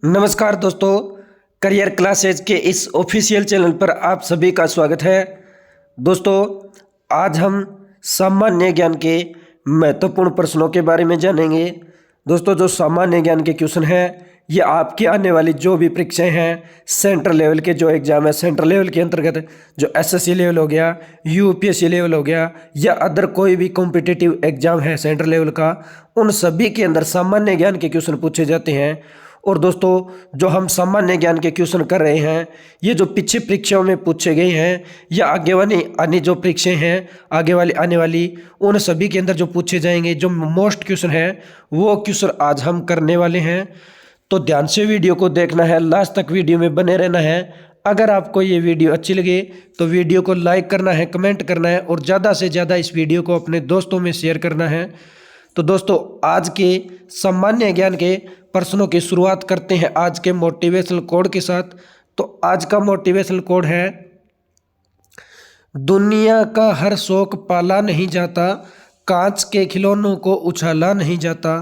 नमस्कार दोस्तों, career classes के इस ऑफिशियल चैनल पर आप सभी का स्वागत है। दोस्तों, आज हम सामान्य ज्ञान के महत्वपूर्ण प्रश्नों के बारे में जानेंगे। दोस्तों, जो सामान्य ज्ञान के क्वेश्चन हैं ये आपकी आने वाली जो भी परीक्षाएं हैं, सेंट्रल लेवल के जो एग्जाम है, सेंट्रल लेवल के अंतर्गत जो एसएससी लेवल हो गया, यूपीएससी लेवल हो गया या अदर कोई भी कॉम्पिटिटिव एग्जाम है सेंट्रल लेवल का, उन सभी के अंदर सामान्य ज्ञान के क्वेश्चन पूछे जाते हैं। और दोस्तों, जो हम सामान्य ज्ञान के क्वेश्चन कर रहे हैं ये जो पीछे परीक्षाओं में पूछे गए हैं या आगे वाली आने जो परीक्षाएं हैं आगे वाली आने वाली उन सभी के अंदर जो पूछे जाएंगे, जो मोस्ट क्वेश्चन है वो क्वेश्चन आज हम करने वाले हैं। तो ध्यान से वीडियो को देखना है, लास्ट तक वीडियो में बने रहना है। अगर आपको ये वीडियो अच्छी लगे तो वीडियो को लाइक करना है, कमेंट करना है और ज़्यादा से ज़्यादा इस वीडियो को अपने दोस्तों में शेयर करना है। तो दोस्तों, आज के सामान्य ज्ञान के प्रश्नों की शुरुआत करते हैं आज के मोटिवेशनल कोड के साथ। तो आज का मोटिवेशनल कोड है, दुनिया का हर शौक पाला नहीं जाता, कांच के खिलौनों को उछाला नहीं जाता।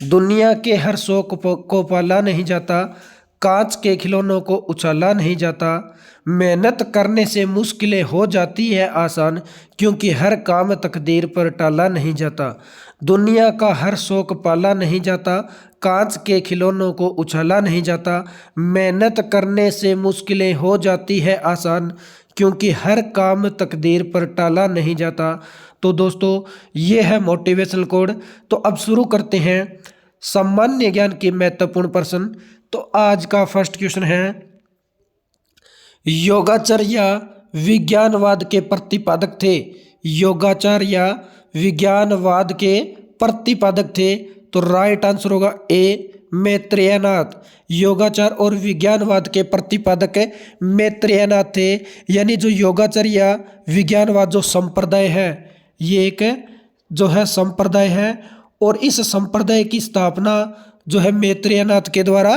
दुनिया के हर शौक को पाला नहीं जाता, कांच के खिलौनों को उछाला नहीं जाता। मेहनत करने से मुश्किलें हो जाती है आसान, क्योंकि हर काम तकदीर पर टाला नहीं जाता। दुनिया का हर शौक पाला नहीं जाता, कांच के खिलौनों को उछाला नहीं जाता। मेहनत करने से मुश्किलें हो जाती है आसान, क्योंकि हर काम तकदीर पर टाला नहीं जाता। तो दोस्तों, ये है मोटिवेशनल कोड। तो अब शुरू करते हैं सामान्य ज्ञान के महत्वपूर्ण प्रश्न। तो आज का फर्स्ट क्वेश्चन है, योगाचार्य विज्ञानवाद के प्रतिपादक थे। योगाचार्य विज्ञानवाद के प्रतिपादक थे। तो राइट आंसर होगा ए, मैत्रेयनाथ। योगाचार और विज्ञानवाद के प्रतिपादक मैत्रेयनाथ थे। यानी जो योगाचार्य विज्ञानवाद जो संप्रदाय है, ये एक जो है संप्रदाय है और इस संप्रदाय की स्थापना जो है मैत्रेयनाथ के द्वारा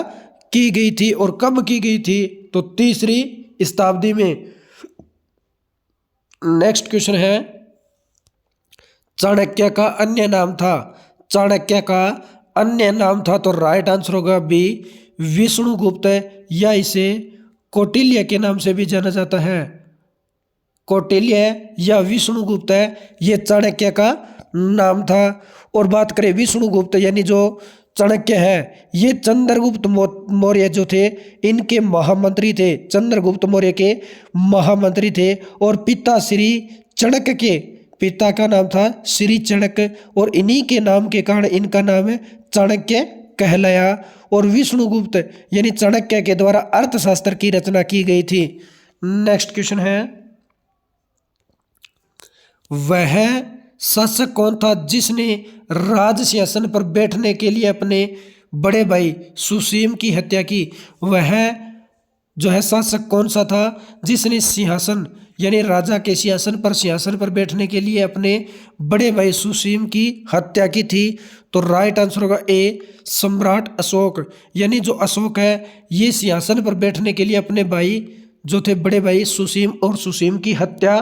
की गई थी। और कब की गई थी? तो 3री शताब्दी में। नेक्स्ट क्वेश्चन है, चाणक्य का अन्य नाम था। चाणक्य का अन्य नाम था। तो राइट आंसर होगा बी, विष्णुगुप्त, या इसे कौटिल्य के नाम से भी जाना जाता है। कौटिल्य या विष्णुगुप्त ये चाणक्य का नाम था। और बात करें विष्णुगुप्त यानी जो चाणक्य है, ये चंद्रगुप्त मौर्य जो थे इनके महामंत्री थे। चंद्रगुप्त मौर्य के महामंत्री थे। और पिता श्री चाणक्य के पिता का नाम था श्री चाणक्य और इन्हीं के नाम के कारण इनका नाम चाणक्य कहलाया। और विष्णुगुप्त यानी चाणक्य के द्वारा अर्थशास्त्र की रचना की गई थी। नेक्स्ट क्वेश्चन है, वह शासक कौन था जिसने राज सिंहासन पर बैठने के लिए अपने बड़े भाई सुसीम की हत्या की? वह जो है शासक कौन सा था जिसने सिंहासन यानी राजा के सिंहासन पर बैठने के लिए अपने बड़े भाई सुसीम की हत्या की थी? तो राइट आंसर होगा ए, सम्राट अशोक। यानी जो अशोक है ये सिंहासन पर बैठने के लिए अपने भाई जो थे बड़े भाई सुसीम और सुसीम की हत्या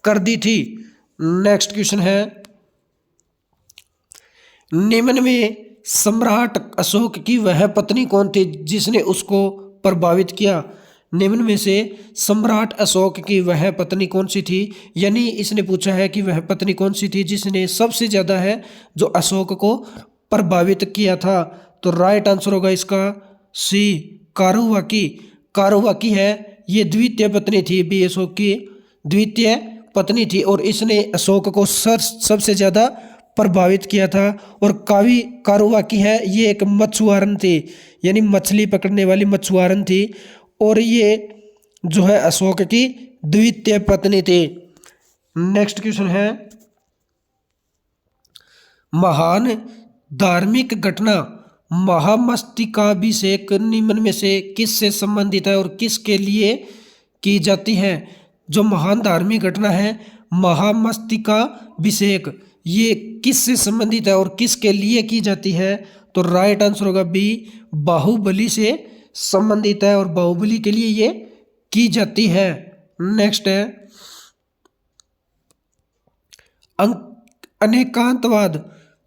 कर दी थी। नेक्स्ट क्वेश्चन है, निम्न में सम्राट अशोक की वह पत्नी कौन थी जिसने उसको प्रभावित किया? निम्न में से सम्राट अशोक की वह पत्नी कौन सी थी? यानी इसने पूछा है कि वह पत्नी कौन सी थी जिसने सबसे ज्यादा है जो अशोक को प्रभावित किया था। तो राइट आंसर होगा इसका सी, कारुवाकी। कारुवाकी है ये द्वितीय पत्नी थी, भी अशोक की द्वितीय पत्नी थी और इसने अशोक को सबसे ज्यादा प्रभावित किया था। और कारुवाकी है ये एक मछुआरन थी, यानी मछली पकड़ने वाली मछुआरन थी और ये जो है अशोक की द्वितीय पत्नी थी। नेक्स्ट क्वेश्चन है, महान धार्मिक घटना महामस्तकाभिषेक निम्न में से किससे संबंधित है और किसके लिए की जाती है? जो महान धार्मिक घटना है महामस्तकाभिषेक, ये किससे संबंधित है और किसके लिए की जाती है? तो राइट आंसर होगा बी, बाहुबली से संबंधित है और बाहुबली के लिए ये की जाती है। नेक्स्ट है, अनेकांतवाद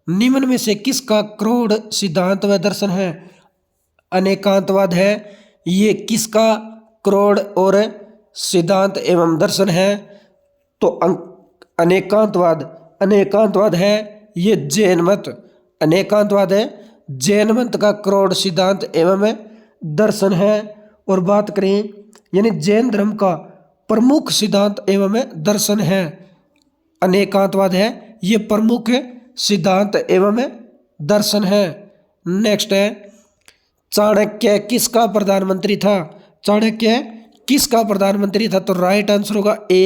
निम्न में से किसका क्रोध सिद्धांत व दर्शन है? अनेकांतवाद है ये किसका क्रोध और सिद्धांत एवं दर्शन है? तो अनेकांतवाद अनेकांतवाद है ये जैन मत, अनेकांतवाद है जैन मत का क्रोध सिद्धांत एवं दर्शन है। और बात करें यानी जैन धर्म का प्रमुख सिद्धांत एवं दर्शन है, अनेकांतवाद है ये प्रमुख सिद्धांत एवं दर्शन है। नेक्स्ट है चाणक्य किसका प्रधानमंत्री था? चाणक्य किसका प्रधानमंत्री था? तो राइट आंसर होगा ए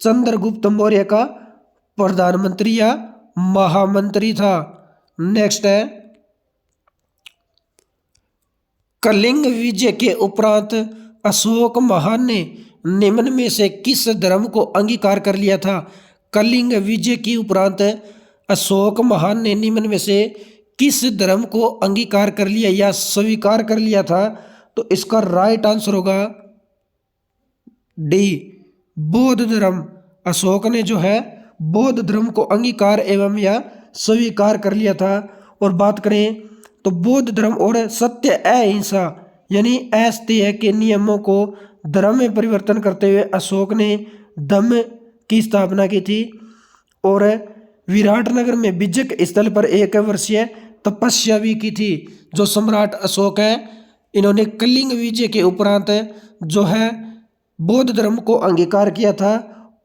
चंद्रगुप्त मौर्य का प्रधानमंत्री या महामंत्री था। नेक्स्ट है कलिंग विजय के उपरांत अशोक महान ने निम्न में से किस धर्म को अंगीकार कर लिया था? कलिंग विजय के उपरांत अशोक महान ने निम्न में से किस धर्म को अंगीकार कर लिया या स्वीकार कर लिया था? तो इसका राइट आंसर होगा डी बौद्ध धर्म। अशोक ने जो है बौद्ध धर्म को अंगीकार एवं या स्वीकार कर लिया था। और बात करें तो बौद्ध धर्म और सत्य अहिंसा यानी अस्तेय के नियमों को धर्म में परिवर्तन करते हुए अशोक ने धम्म की स्थापना की थी। और विराटनगर में विजय स्थल पर 1 वर्षीय तपस्या भी की थी। जो सम्राट अशोक है इन्होंने कलिंग विजय के उपरांत जो है बौद्ध धर्म को अंगीकार किया था।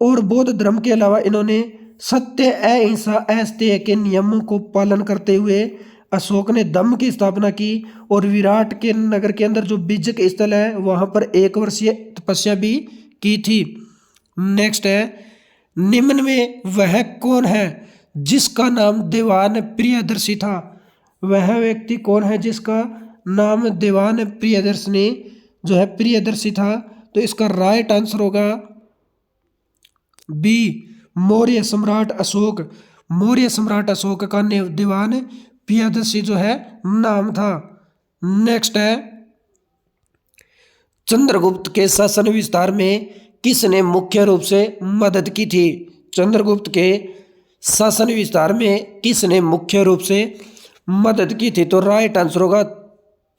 और बौद्ध धर्म के अलावा इन्होंने सत्य अहिंसा अस्तेय के नियमों को पालन करते हुए अशोक ने धम्म की स्थापना की। और विराट के नगर के अंदर जो विजय स्थल है वहां पर 1 वर्षीय तपस्या भी की थी। नेक्स्ट है निम्न में वह कौन है जिसका नाम दीवान प्रियदर्शी था? वह व्यक्ति कौन है जिसका नाम दीवान प्रियदर्शी जो है प्रियदर्शी था? तो इसका राइट आंसर होगा बी मौर्य सम्राट अशोक। मौर्य सम्राट अशोक का दीवान प्रियदर्शी जो है नाम था। नेक्स्ट है चंद्रगुप्त के शासन विस्तार में किसने मुख्य रूप से मदद की थी? चंद्रगुप्त के शासन विस्तार में किसने मुख्य रूप से मदद की थी? तो राइट आंसर होगा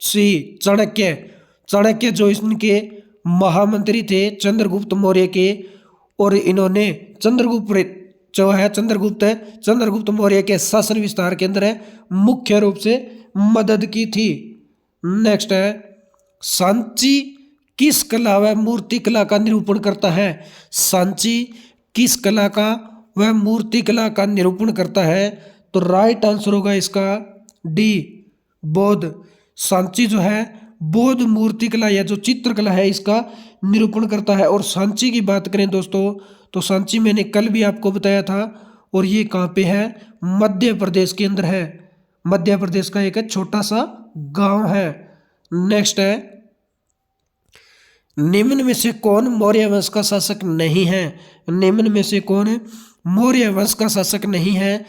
सी चाणक्य। चाणक्य जो इनके महामंत्री थे चंद्रगुप्त मौर्य के, और इन्होंने चंद्रगुप्त मौर्य के शासन विस्तार के अंदर मुख्य रूप से मदद की थी। नेक्स्ट है सांची किस कला व मूर्ति कला का निरूपण करता है? सांची किस कला का व मूर्ति कला का निरूपण करता है? तो राइट आंसर होगा इसका डी बौद्ध। सांची जो है बौद्ध मूर्ति कला या जो चित्रकला है इसका निरूपण करता है। और सांची की बात करें दोस्तों तो सांची मैंने कल भी आपको बताया था। और ये कहाँ पे है? मध्य प्रदेश के अंदर है। मध्य प्रदेश का एक छोटा सा गांव है। नेक्स्ट है निम्न में से कौन मौर्य वंश का शासक नहीं है? निम्न में से कौन मौर्य वंश का शासक नहीं है?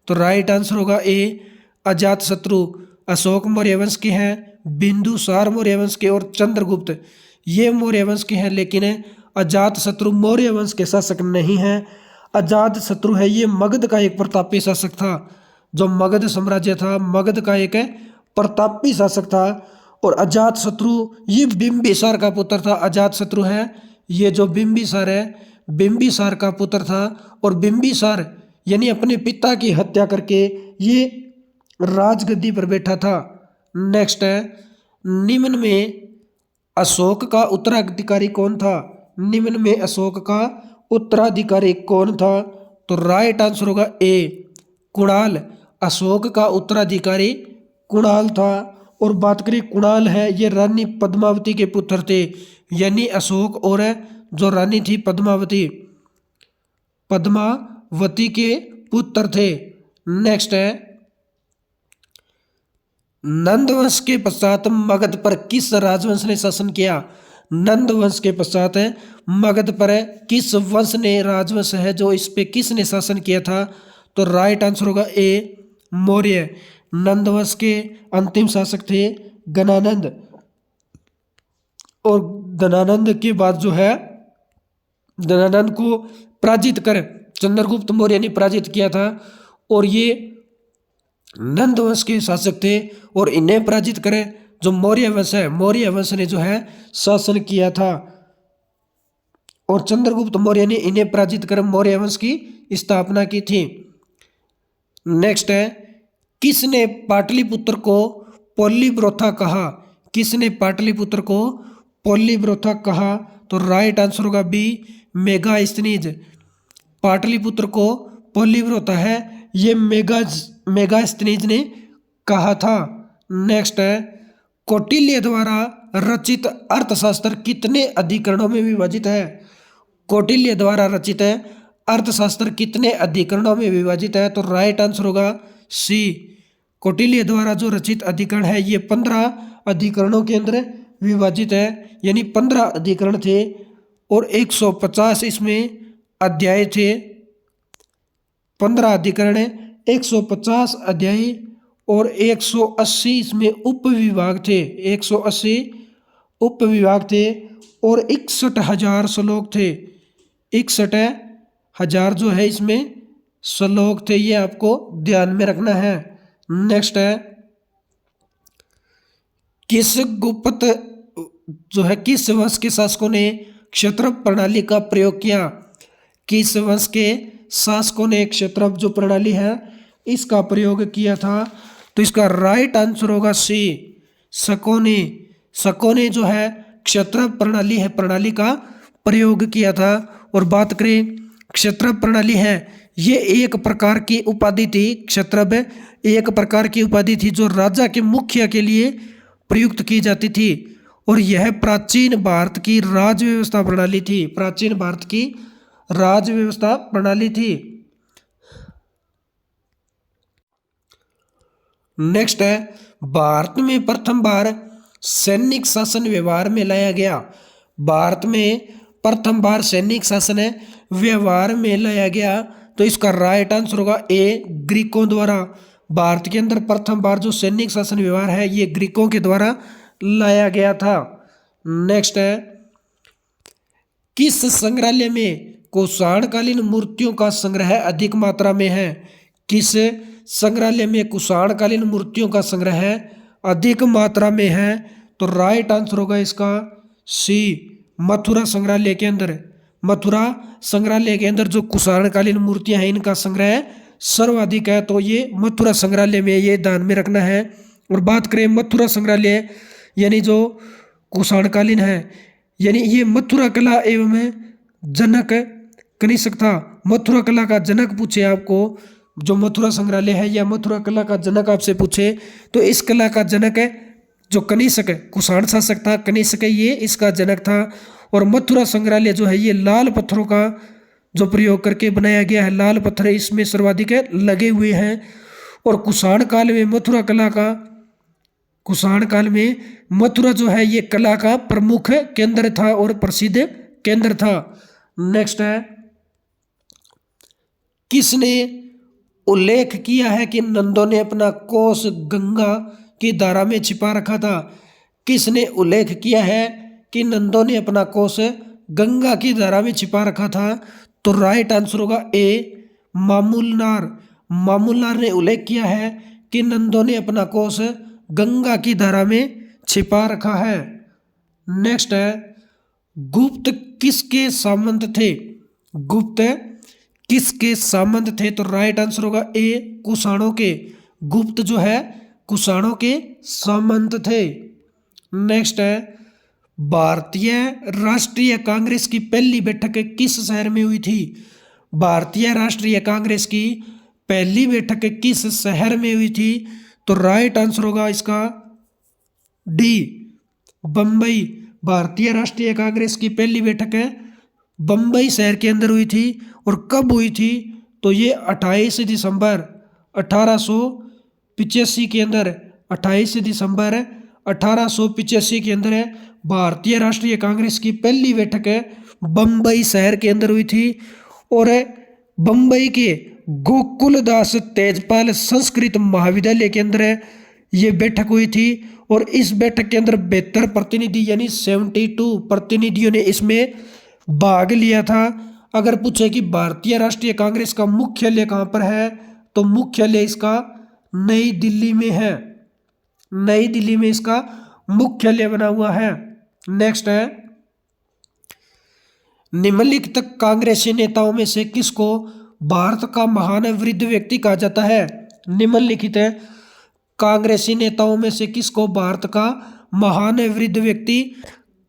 तो राइट आंसर होगा ए अजातशत्रु। अशोक मौर्य वंश के हैं, बिंदुसार मौर्य वंश के और चंद्रगुप्त ये मौर्य वंश के हैं, लेकिन अजातशत्रु मौर्य वंश के शासक नहीं हैं। अजातशत्रु है ये मगध का एक प्रतापी शासक था। जो मगध साम्राज्य था मगध का एक प्रतापी शासक था। और अजातशत्रु ये बिंबिसार का पुत्र था। अजातशत्रु है ये जो बिंबिसार है बिंबिसार का पुत्र था। और बिंबिसार यानी अपने पिता की हत्या करके ये राजगद्दी पर बैठा था। नेक्स्ट है निम्न में अशोक का उत्तराधिकारी कौन था? निम्न में अशोक का उत्तराधिकारी कौन था? तो राइट आंसर होगा ए कुणाल। अशोक का उत्तराधिकारी कुणाल था। और बात करें कुणाल है ये रानी पद्मावती के पुत्र थे, यानी अशोक और जो रानी थी पद्मावती के पुत्र थे। नेक्स्ट है नंद वंश के पश्चात मगध पर किस राजवंश ने शासन किया? नंद वंश के पश्चात मगध पर किस वंश ने राजवंश है जो इस पे किसने शासन किया था? तो राइट आंसर होगा ए मौर्य। नंद वंश के अंतिम शासक थे गणानंद। और गणानंद के बाद जो है गणानंद को पराजित कर चंद्रगुप्त मौर्य ने पराजित किया था। और ये नंद वंश के शासक थे और इन्हें पराजित करें जो मौर्य वंश है, मौर्य वंश ने जो है शासन किया था और चंद्रगुप्त मौर्य ने इन्हें पराजित कर मौर्य वंश की स्थापना की थी। नेक्स्ट है, किसने पाटलिपुत्र को पोलिब्रोथा कहा? किसने पाटलिपुत्र को पोलिब्रोथा कहा? तो राइट आंसर होगा बी, मेगास्थनीज। पाटलिपुत्र को पोलिब्रोथा है ये मेगास्थनीज ने कहा था। नेक्स्ट है, कौटिल्य द्वारा रचित अर्थशास्त्र कितने अधिकरणों में विभाजित है? कौटिल्य द्वारा रचित अर्थशास्त्र कितने अधिकरणों में विभाजित है? तो राइट आंसर होगा सी, कौटिल्य द्वारा जो रचित अधिकरण है ये 15 अधिकरणों के अंदर विभाजित है, यानी 15 अधिकरण थे और 150 इसमें अध्याय थे। 15 अधिकरण, 150 अध्याय और 180 इसमें उपविभाग थे। 180 उपविभाग थे और 61,000 श्लोक थे। 61,000 जो है इसमें श्लोक थे, ये आपको ध्यान में रखना है। नेक्स्ट है, किस गुप्त जो है किस वंश के शासकों ने क्षत्रप प्रणाली का प्रयोग किया? किस वंश के शासकों ने क्षत्रप जो प्रणाली है इसका प्रयोग किया था? तो इसका राइट आंसर होगा सी, शकों ने। शकों ने जो है क्षत्रप प्रणाली का प्रयोग किया था। और बात करें क्षत्रप प्रणाली है, ये एक प्रकार की उपाधि थी। क्षत्रप एक प्रकार की उपाधि थी जो राजा के मुखिया के लिए प्रयुक्त की जाती थी और यह प्राचीन भारत की राज व्यवस्था प्रणाली थी। प्राचीन भारत की राज व्यवस्था प्रणाली थी। नेक्स्ट है, भारत में प्रथम बार सैनिक शासन व्यवहार में लाया गया। भारत में प्रथम बार सैनिक शासन व्यवहार में लाया गया। तो इसका राइट आंसर होगा ए, ग्रीकों द्वारा। भारत के अंदर प्रथम बार जो सैनिक शासन व्यवहार है ये ग्रीकों के द्वारा लाया गया था। नेक्स्ट है, किस संग्रहालय में कुषाणकालीन मूर्तियों का संग्रह अधिक मात्रा में है? किस संग्रहालय में कुषाणकालीन मूर्तियों का संग्रह अधिक मात्रा में है? तो राइट आंसर होगा इसका सी, मथुरा संग्रहालय के अंदर। मथुरा संग्रहालय के अंदर जो कुषाणकालीन मूर्तियां हैं इनका संग्रह सर्वाधिक है, तो ये मथुरा संग्रहालय में ये ध्यान में रखना है। और बात करें मथुरा संग्रहालय यानी जो कुषाणकालीन है, यानी ये मथुरा कला एवं जनक कनिष्क था। मथुरा कला का जनक पूछे आपको, जो मथुरा संग्रहालय है या मथुरा कला का जनक आपसे पूछे, तो इस कला का जनक है जो कनिष्क कुषाण शासक था, कनिष्क ये इसका जनक था। और मथुरा संग्रहालय जो है ये लाल पत्थरों का जो प्रयोग करके बनाया गया है, लाल पत्थर इसमें सर्वाधिक लगे हुए हैं। और कुषाण काल में मथुरा जो है ये कला का प्रमुख केंद्र था और प्रसिद्ध केंद्र था। नेक्स्ट है, किसने उल्लेख किया है कि नंदों ने अपना कोष गंगा की धारा में छिपा रखा था? किसने उल्लेख किया है कि नंदों ने अपना कोष गंगा की धारा में छिपा रखा था? तो राइट आंसर होगा ए, मामूलनार। मामूलनार ने उल्लेख किया है कि नंदों ने अपना कोष गंगा की धारा में छिपा रखा है। नेक्स्ट है, गुप्त किसके सामंत थे? गुप्त किसके सामंत थे? तो राइट आंसर होगा ए, कुषाणों के। गुप्त जो है कुषाणों के सामंत थे। नेक्स्ट है, भारतीय राष्ट्रीय कांग्रेस की पहली बैठक किस शहर में हुई थी? भारतीय राष्ट्रीय कांग्रेस की पहली बैठक किस शहर में हुई थी? तो राइट आंसर होगा इसका डी, बम्बई। भारतीय राष्ट्रीय कांग्रेस की पहली बैठक बम्बई शहर के अंदर हुई थी। और कब हुई थी? तो ये 28 दिसंबर 1885 के अंदर, 28 दिसंबर 1885 के अंदर भारतीय राष्ट्रीय कांग्रेस की पहली बैठक बम्बई शहर के अंदर हुई थी। और बम्बई के गोकुलदास तेजपाल संस्कृत महाविद्यालय के अंदर ये बैठक हुई थी। और इस बैठक के अंदर 72 प्रतिनिधि यानी 72 प्रतिनिधियों ने इसमें भाग लिया था। अगर पूछे कि भारतीय राष्ट्रीय कांग्रेस का मुख्यालय कहाँ पर है, तो मुख्यालय इसका नई दिल्ली में है। नई दिल्ली में इसका मुख्यालय बना हुआ है। नेक्स्ट है, निम्नलिखित कांग्रेसी नेताओं में से किसको भारत का महान वृद्ध व्यक्ति कहा जाता है? निम्नलिखित कांग्रेसी नेताओं में से किसको भारत का महान वृद्ध व्यक्ति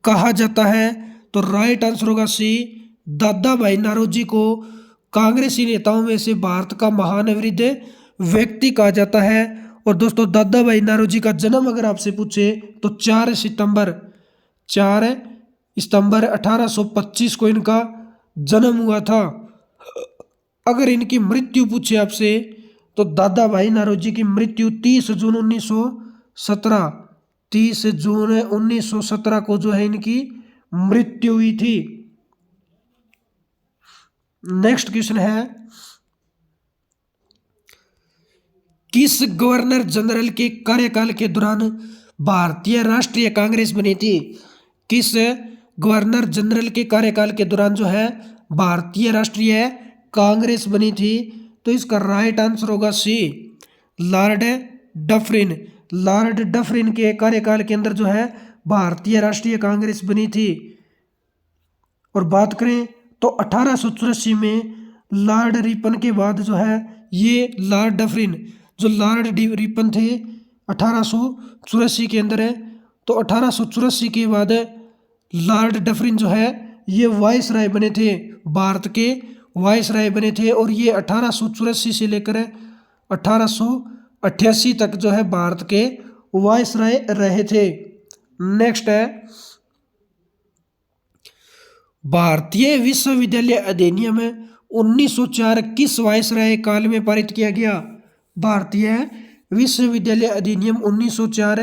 कहा जाता है? तो राइट आंसर होगा सी, दादा भाई नौरोजी को कांग्रेसी नेताओं में से भारत का महान वृद्ध व्यक्ति कहा जाता है। और दोस्तों, दादा भाई नौरोजी का जन्म अगर आपसे पूछे तो 4 सितंबर 1825 को इनका जन्म हुआ था। अगर इनकी मृत्यु पूछे आपसे तो दादा भाई नौरोजी की मृत्यु 30 जून 1917 को जो है इनकी मृत्यु हुई थी। नेक्स्ट क्वेश्चन है, किस गवर्नर जनरल के कार्यकाल के दौरान भारतीय राष्ट्रीय कांग्रेस बनी थी? किस गवर्नर जनरल के कार्यकाल के दौरान जो है भारतीय राष्ट्रीय कांग्रेस बनी थी? तो इसका राइट आंसर होगा सी, लॉर्ड डफरिन। लॉर्ड डफरिन के कार्यकाल के अंदर जो है भारतीय राष्ट्रीय कांग्रेस बनी थी। और बात करें तो 1884 में लॉर्ड रिपन के बाद जो है ये लॉर्ड डफरिन, जो लॉर्ड रिपन थे 1884 के अंदर है, तो 1884 के बाद लॉर्ड डफरिन जो है ये वाइस राय बने थे, भारत के वाइस राय बने थे। और ये 1884 से लेकर 1888 तक जो है भारत के वाइस राय रहे थे। नेक्स्ट है, भारतीय विश्वविद्यालय अधिनियम 1904 किस वाइस राय काल में पारित किया गया? भारतीय विश्वविद्यालय अधिनियम 1904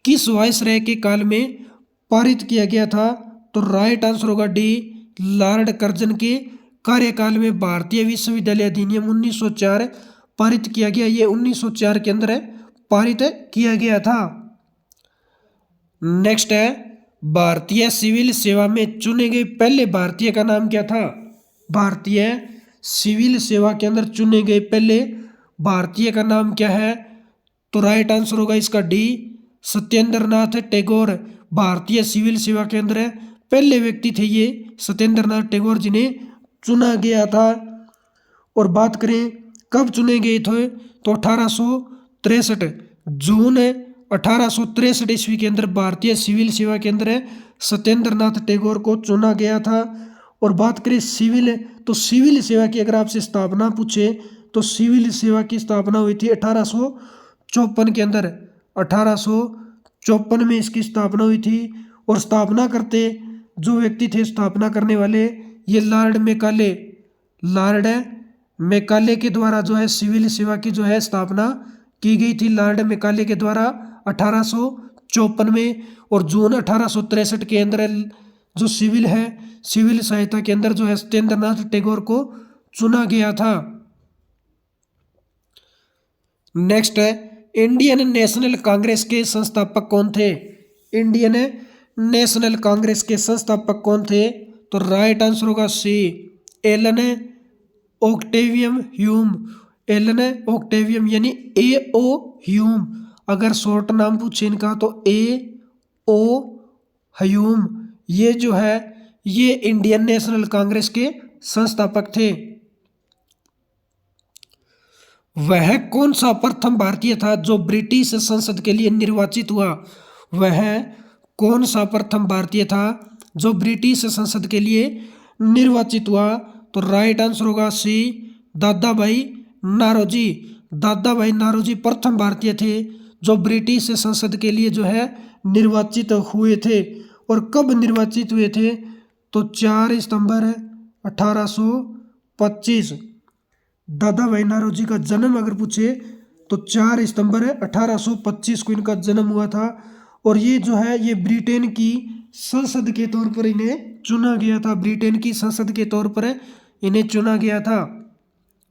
किस वाइस राय के काल में पारित किया गया था? तो राइट आंसर होगा डी, लॉर्ड कर्जन के कार्यकाल में भारतीय विश्वविद्यालय अधिनियम 1904 पारित किया गया। ये 1904 के अंदर पारित किया गया था। नेक्स्ट है, भारतीय सिविल सेवा में चुने गए पहले भारतीय का नाम क्या था? भारतीय सिविल सेवा के अंदर चुने गए पहले भारतीय का नाम क्या है? तो राइट आंसर होगा इसका डी, सत्येंद्र नाथ टैगोर। भारतीय सिविल सेवा के अंदर पहले व्यक्ति थे ये सत्येंद्र नाथ टैगोर जिन्हें चुना गया था। और बात करें कब चुने गए थे तो 1863 जून 1863 ईस्वी के अंदर भारतीय सिविल सेवा के अंदर सत्येंद्र नाथ टैगोर को चुना गया था। और बात करें सिविल, तो सिविल सेवा की अगर आपसे स्थापना पूछे तो सिविल सेवा की स्थापना हुई थी 1854 के अंदर। 1854 में इसकी स्थापना हुई थी। और स्थापना करते जो व्यक्ति थे, स्थापना करने वाले, ये लॉर्ड मैकाले के द्वारा जो है सिविल सेवा की जो है स्थापना की गई थी, लॉर्ड मैकाले के द्वारा 1854 में। और जून 1863 के अंदर जो सिविल सहायता के अंदर जो है सत्येंद्र नाथ टैगोर को चुना गया था। नेक्स्ट है, इंडियन नेशनल कांग्रेस के संस्थापक कौन थे? इंडियन नेशनल कांग्रेस के संस्थापक कौन थे? तो राइट आंसर होगा सी, एलन ऑक्टेवियम ह्यूम। एलन ऑक्टेवियम यानी A.O. ह्यूम, अगर शॉर्ट नाम पूछे इनका तो A.O. ह्यूम, ये जो है ये इंडियन नेशनल कांग्रेस के संस्थापक थे। वह कौन सा प्रथम भारतीय था जो ब्रिटिश संसद के लिए निर्वाचित हुआ? वह कौन सा प्रथम भारतीय था जो ब्रिटिश संसद के लिए निर्वाचित हुआ? तो राइट आंसर होगा सी, दादा भाई नौरोजी। दादा भाई नौरोजी प्रथम भारतीय थे जो ब्रिटिश संसद के लिए जो है निर्वाचित हुए थे। और कब निर्वाचित हुए थे? तो 4 सितंबर 1825। दादा भाई नौरोजी का जन्म अगर पूछे तो 4 सितंबर 1825 को इनका जन्म हुआ था। और ये जो है ये ब्रिटेन की संसद के तौर पर इन्हें चुना गया था, ब्रिटेन की संसद के तौर पर इन्हें चुना गया था।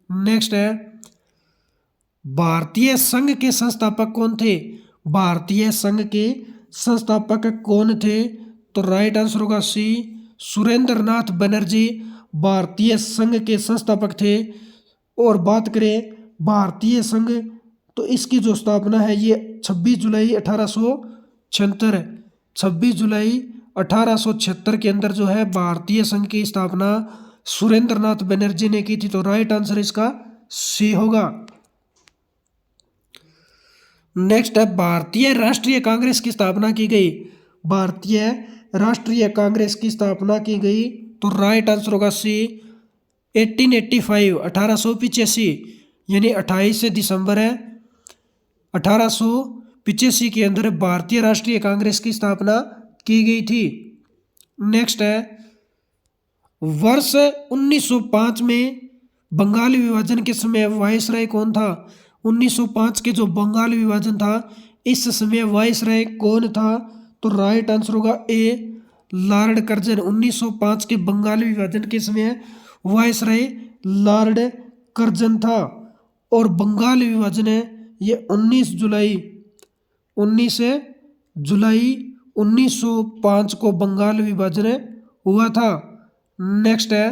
नेक्स्ट है, भारतीय संघ के संस्थापक कौन थे? भारतीय संघ के संस्थापक कौन थे? तो राइट आंसर होगा सी, सुरेंद्र नाथ बनर्जी भारतीय संघ के संस्थापक थे। और बात करें भारतीय संघ तो इसकी जो स्थापना है ये 26 जुलाई 26 जुलाई 1876 के अंदर जो है भारतीय संघ की स्थापना सुरेंद्र नाथ बनर्जी ने की थी। तो राइट आंसर इसका सी होगा। नेक्स्ट है भारतीय राष्ट्रीय कांग्रेस की स्थापना की गई। भारतीय राष्ट्रीय कांग्रेस की स्थापना की गई तो राइट आंसर होगा सी 1885 1885 यानी 28 दिसंबर है 1885 के अंदर भारतीय राष्ट्रीय कांग्रेस की स्थापना की गई थी। नेक्स्ट है वर्ष 1905 में बंगाल विभाजन के समय वायसराय कौन था। 1905 के जो बंगाल विभाजन था इस समय वायसराय कौन था। तो राइट आंसर होगा ए लॉर्ड कर्जन। 1905 के बंगाल विभाजन के समय वायसराय लॉर्ड कर्जन था। और बंगाल विभाजन है ये 19 जुलाई 1905 को बंगाल विभाजन हुआ था। नेक्स्ट है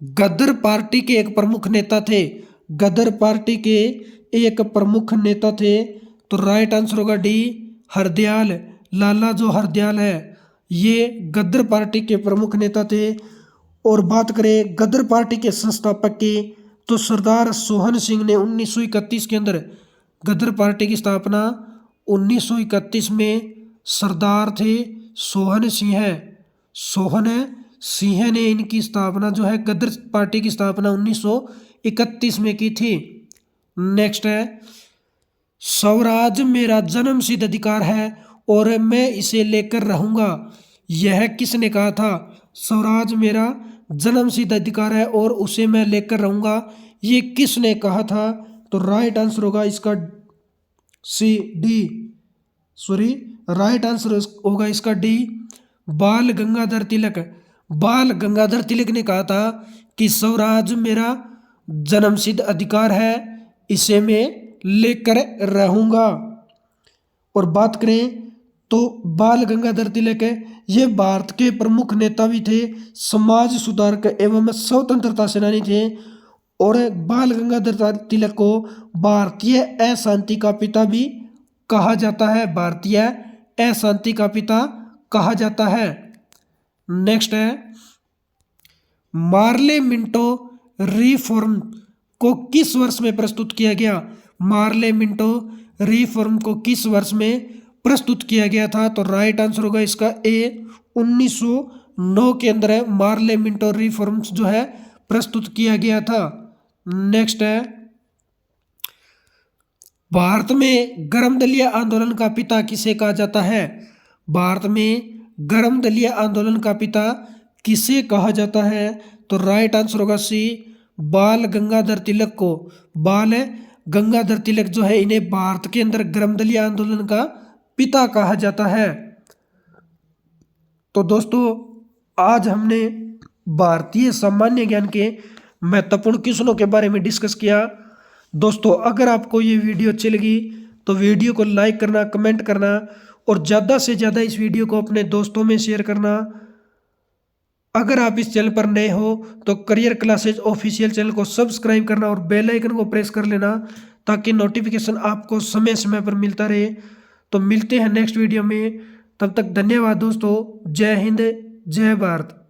गदर पार्टी के एक प्रमुख नेता थे। गदर पार्टी के एक प्रमुख नेता थे तो राइट आंसर होगा डी हरदयाल। लाला जो हरदयाल है ये गदर पार्टी के प्रमुख नेता थे। और बात करें गदर पार्टी के संस्थापक की तो सरदार सोहन सिंह ने 1931 के अंदर गदर पार्टी की स्थापना 1931 में सरदार थे सोहन सिंह। सोहन सिंह ने इनकी स्थापना जो है गदर पार्टी की स्थापना 1931 में की थी। नेक्स्ट है स्वराज मेरा जन्मसिद्ध अधिकार है और मैं इसे लेकर रहूंगा। यह किसने कहा था। स्वराज मेरा जन्मसिद्ध अधिकार है और उसे मैं लेकर रहूंगा, ये किसने कहा था। तो राइट आंसर होगा इसका C D sorry right answer होगा इसका डी बाल गंगाधर तिलक। बाल गंगाधर तिलक ने कहा था कि स्वराज मेरा जन्मसिद्ध अधिकार है, इसे मैं लेकर रहूंगा। और बात करें तो बाल गंगाधर तिलक ये भारत के प्रमुख नेता भी थे, समाज सुधारक एवं स्वतंत्रता सेनानी थे। और बाल गंगाधर तिलक को भारतीय अशांति का पिता भी कहा जाता है। भारतीय अशांति का पिता कहा जाता है। नेक्स्ट है मार्ले मिंटो रिफॉर्म को किस वर्ष में प्रस्तुत किया गया। मार्ले मिंटो रिफॉर्म को किस वर्ष में प्रस्तुत किया गया था। तो राइट आंसर होगा इसका ए 1909 के अंदर है मार्ले मिंटो रिफॉर्म्स जो है प्रस्तुत किया गया था। नेक्स्ट है भारत में गर्म दलीय आंदोलन का पिता किसे कहा जाता है। भारत में गर्म दलीय आंदोलन का पिता किसे कहा जाता है। तो राइट आंसर होगा सी बाल गंगाधर तिलक को। बाल गंगाधर तिलक जो है इन्हें भारत के अंदर गर्म दलीय आंदोलन का पिता कहा जाता है। तो दोस्तों आज हमने भारतीय सामान्य ज्ञान के महत्वपूर्ण क्वेश्चनों के बारे में डिस्कस किया। दोस्तों अगर आपको ये वीडियो अच्छी लगी तो वीडियो को लाइक करना, कमेंट करना और ज़्यादा से ज़्यादा इस वीडियो को अपने दोस्तों में शेयर करना। अगर आप इस चैनल पर नए हो तो करियर क्लासेज ऑफिशियल चैनल को सब्सक्राइब करना और बेल आइकन को प्रेस कर लेना ताकि नोटिफिकेशन आपको समय समय पर मिलता रहे। तो मिलते हैं नेक्स्ट वीडियो में, तब तक धन्यवाद दोस्तों। जय हिंद, जय भारत।